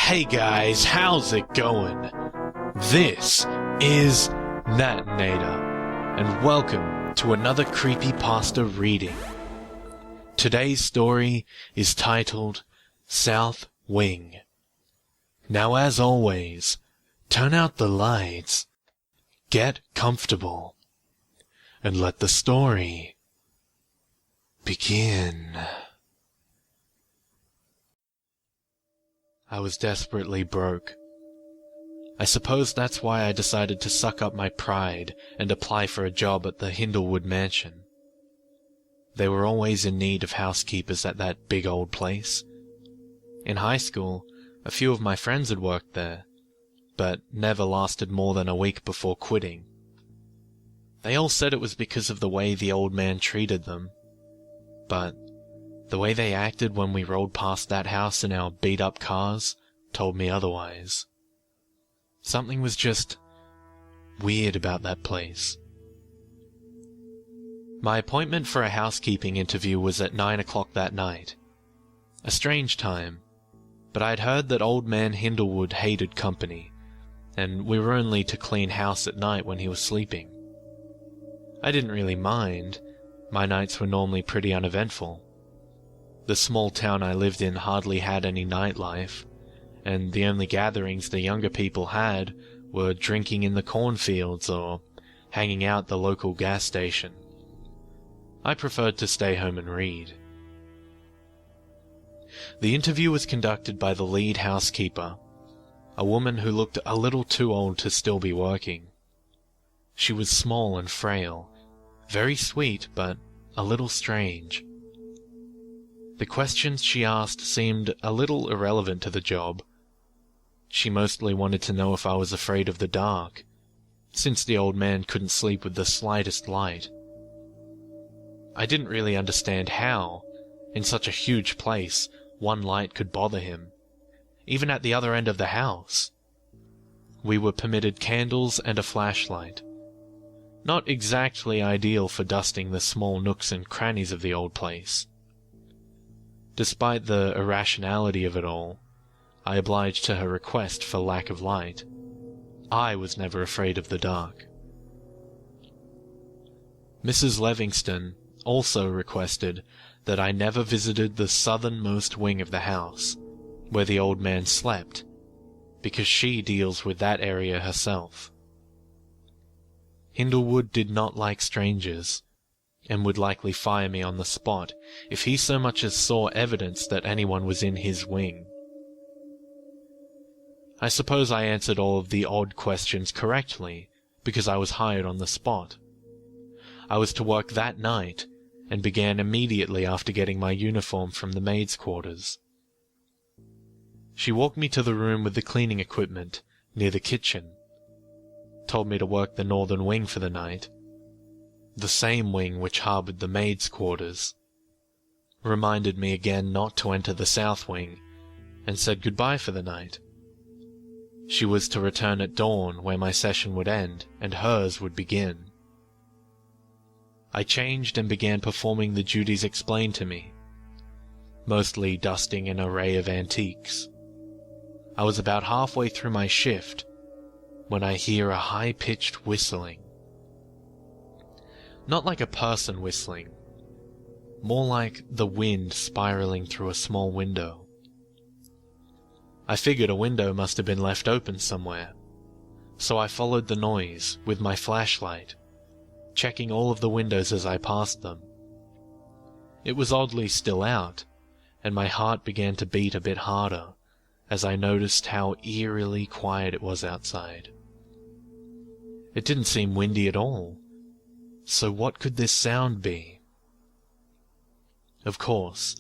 Hey guys, how's it going? This is Natinator, and welcome to another Creepypasta reading. Today's story is titled South Wing. Now as always, turn out the lights, get comfortable, and let the story begin. I was desperately broke. I suppose that's why I decided to suck up my pride and apply for a job at the Hindlewood mansion. They were always in need of housekeepers at that big old place. In high school, a few of my friends had worked there, but never lasted more than a week before quitting. They all said it was because of the way the old man treated them, but the way they acted when we rolled past that house in our beat-up cars told me otherwise. Something was just weird about that place. My appointment for a housekeeping interview was at 9 o'clock that night. A strange time, but I'd heard that old man Hindlewood hated company, and we were only to clean house at night when he was sleeping. I didn't really mind. My nights were normally pretty uneventful. The small town I lived in hardly had any nightlife, and the only gatherings the younger people had were drinking in the cornfields or hanging out at the local gas station. I preferred to stay home and read. The interview was conducted by the lead housekeeper, a woman who looked a little too old to still be working. She was small and frail, very sweet but a little strange. The questions she asked seemed a little irrelevant to the job. She mostly wanted to know if I was afraid of the dark, since the old man couldn't sleep with the slightest light. I didn't really understand how, in such a huge place, one light could bother him, even at the other end of the house. We were permitted candles and a flashlight. Not exactly ideal for dusting the small nooks and crannies of the old place. Despite the irrationality of it all, I obliged to her request for lack of light. I was never afraid of the dark. Mrs. Livingston also requested that I never visited the southernmost wing of the house, where the old man slept, because she deals with that area herself. Hindlewood did not like strangers, and would likely fire me on the spot if he so much as saw evidence that anyone was in his wing. I suppose I answered all of the odd questions correctly, because I was hired on the spot. I was to work that night, and began immediately after getting my uniform from the maid's quarters. She walked me to the room with the cleaning equipment, near the kitchen, told me to work the northern wing for the night, the same wing which harbored the maid's quarters, reminded me again not to enter the south wing, and said goodbye for the night. She was to return at dawn, where my session would end, and hers would begin. I changed and began performing the duties explained to me, mostly dusting an array of antiques. I was about halfway through my shift, when I hear a high-pitched whistling. Not like a person whistling, more like the wind spiraling through a small window. I figured a window must have been left open somewhere, so I followed the noise with my flashlight, checking all of the windows as I passed them. It was oddly still out, and my heart began to beat a bit harder as I noticed how eerily quiet it was outside. It didn't seem windy at all. So what could this sound be? Of course,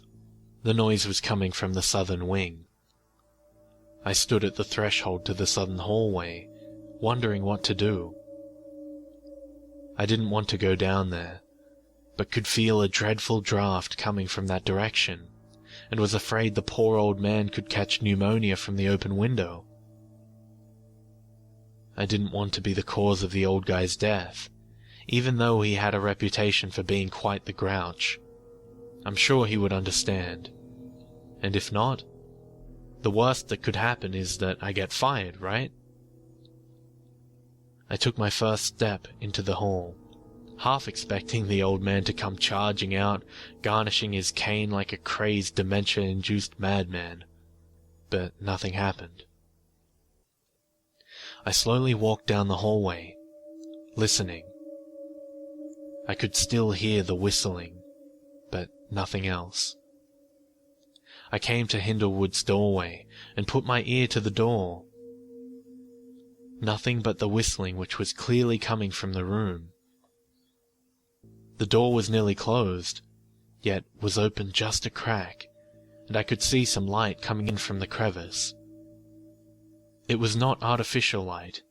the noise was coming from the southern wing. I stood at the threshold to the southern hallway, wondering what to do. I didn't want to go down there, but could feel a dreadful draft coming from that direction, and was afraid the poor old man could catch pneumonia from the open window. I didn't want to be the cause of the old guy's death, even though he had a reputation for being quite the grouch. I'm sure he would understand, and if not, The worst that could happen is that I get fired, right? I took my first step into the hall, half expecting the old man to come charging out, garnishing his cane like a crazed, dementia-induced madman. But nothing happened. I slowly walked down the hallway, listening. I could still hear the whistling, but nothing else. I came to Hindlewood's doorway and put my ear to the door. Nothing but the whistling, which was clearly coming from the room. The door was nearly closed, yet was open just a crack, and I could see some light coming in from the crevice. It was not artificial light,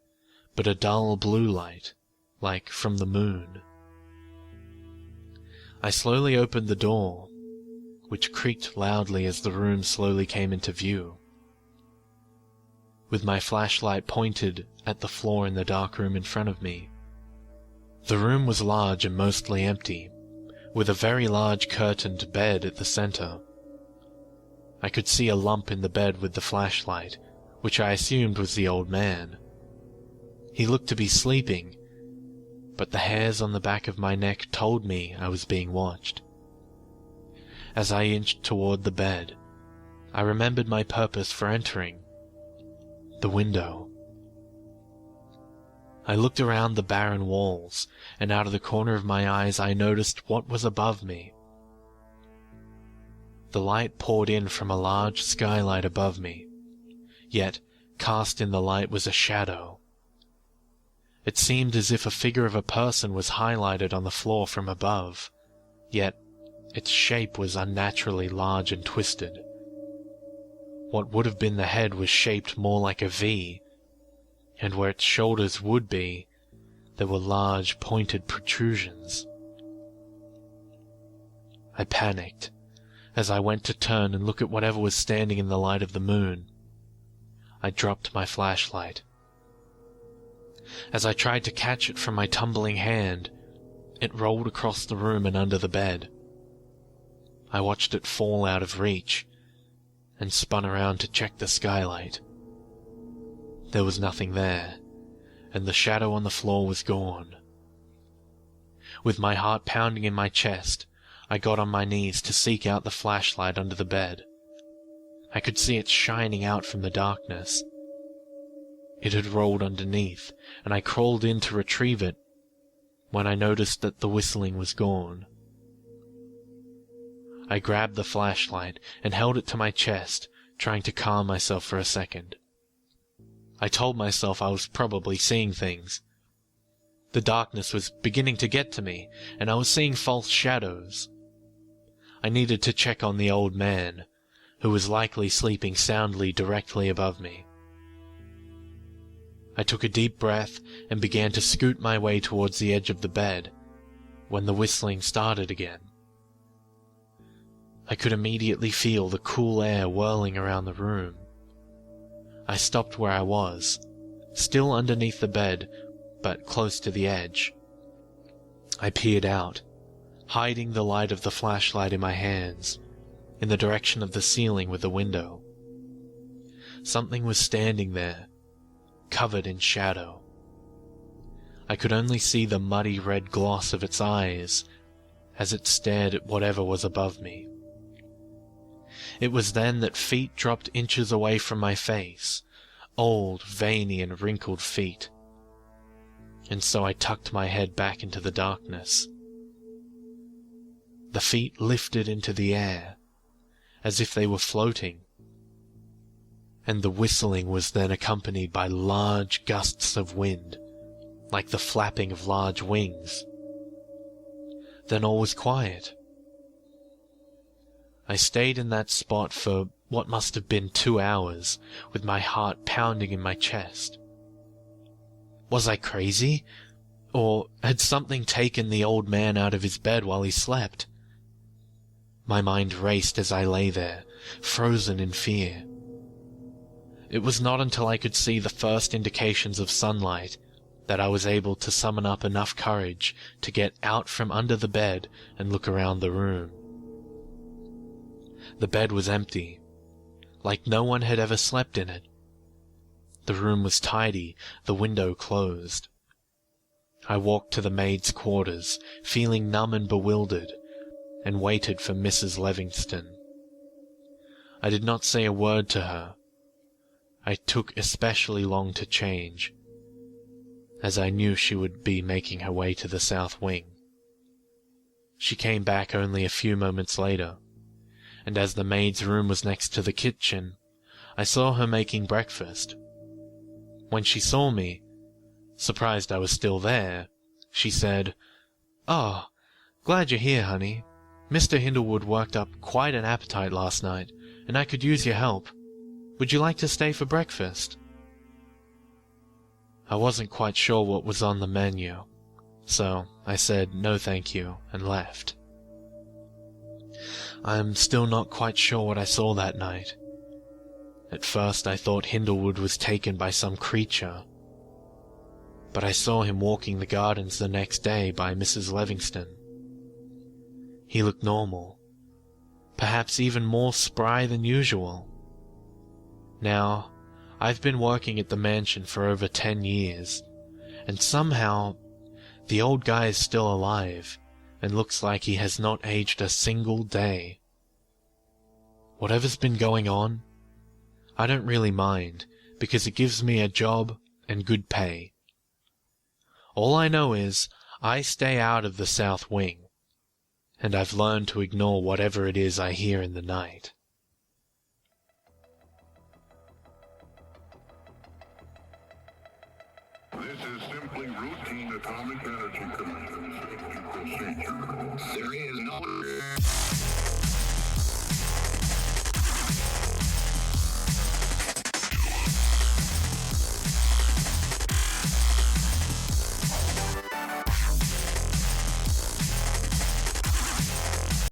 but a dull blue light, like from the moon. I slowly opened the door, which creaked loudly as the room slowly came into view. With my flashlight pointed at the floor in the dark room in front of me. The room was large and mostly empty, with a very large curtained bed at the center. I could see a lump in the bed with the flashlight, which I assumed was the old man. He looked to be sleeping, but the hairs on the back of my neck told me I was being watched. As I inched toward the bed, I remembered my purpose for entering. The window. I looked around the barren walls, and out of the corner of my eyes I noticed what was above me. The light poured in from a large skylight above me, yet cast in the light was a shadow. It seemed as if a figure of a person was highlighted on the floor from above, yet its shape was unnaturally large and twisted. What would have been the head was shaped more like a V, and where its shoulders would be, there were large pointed protrusions. I panicked as I went to turn and look at whatever was standing in the light of the moon. I dropped my flashlight. As I tried to catch it from my tumbling hand, it rolled across the room and under the bed. I watched it fall out of reach, and spun around to check the skylight. There was nothing there, and the shadow on the floor was gone. With my heart pounding in my chest, I got on my knees to seek out the flashlight under the bed. I could see it shining out from the darkness. It had rolled underneath, and I crawled in to retrieve it, when I noticed that the whistling was gone. I grabbed the flashlight and held it to my chest, trying to calm myself for a second. I told myself I was probably seeing things. The darkness was beginning to get to me, and I was seeing false shadows. I needed to check on the old man, who was likely sleeping soundly directly above me. I took a deep breath and began to scoot my way towards the edge of the bed, when the whistling started again. I could immediately feel the cool air whirling around the room. I stopped where I was, still underneath the bed, but close to the edge. I peered out, hiding the light of the flashlight in my hands, in the direction of the ceiling with the window. Something was standing there, covered in shadow. I could only see the muddy red gloss of its eyes as it stared at whatever was above me. It was then that feet dropped inches away from my face, old, veiny, and wrinkled feet. And so I tucked my head back into the darkness. The feet lifted into the air, as if they were floating, and the whistling was then accompanied by large gusts of wind, like the flapping of large wings. Then all was quiet. I stayed in that spot for what must have been 2 hours, with my heart pounding in my chest. Was I crazy? Or had something taken the old man out of his bed while he slept? My mind raced as I lay there, frozen in fear. It was not until I could see the first indications of sunlight that I was able to summon up enough courage to get out from under the bed and look around the room. The bed was empty. like no one had ever slept in it. The room was tidy, the window closed. I walked to the maid's quarters, feeling numb and bewildered, and waited for Mrs. Livingston. I did not say a word to her. I took especially long to change, as I knew she would be making her way to the south wing. She came back only a few moments later, and as the maid's room was next to the kitchen, I saw her making breakfast. When she saw me, surprised I was still there, she said, "Oh, glad you're here, honey. Mr. Hindlewood worked up quite an appetite last night, and I could use your help. Would you like to stay for breakfast?" I wasn't quite sure what was on the menu, so I said no thank you and left. I'm still not quite sure what I saw that night. At first I thought Hindlewood was taken by some creature, but I saw him walking the gardens the next day by Mrs. Livingston. He looked normal, perhaps even more spry than usual. Now, I've been working at the mansion for over 10 years, and somehow the old guy is still alive and looks like he has not aged a single day. Whatever's been going on, I don't really mind, because it gives me a job and good pay. All I know is I stay out of the south wing, and I've learned to ignore whatever it is I hear in the night. This is simply routine atomic energy commission safety procedure. There is no...